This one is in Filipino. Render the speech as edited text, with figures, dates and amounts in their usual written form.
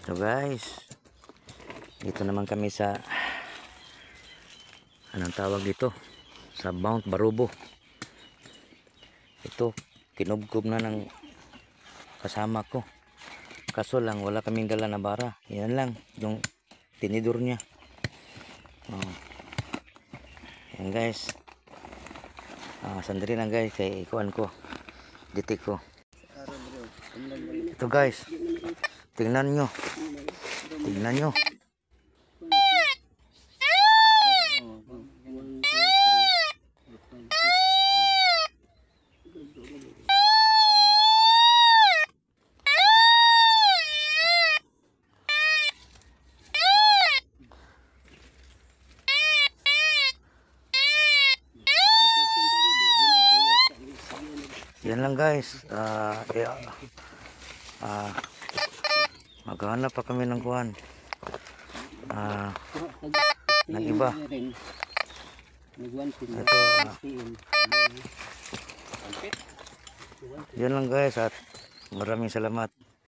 So guys, dito naman kami sa anong tawag dito, sa Mount Barubo. Ito kinubkob na ng kasama ko, kaso lang wala kaming dala na bara. Yan lang yung tinidor niya. Yan guys, sandali lang guys, kay ikuan ko, ditik ko. Ito guys, tingnan nyo. Yan lang guys, maghanap pa kami ng kuhan, ng iba. Ito, yan lang guys, at maraming salamat.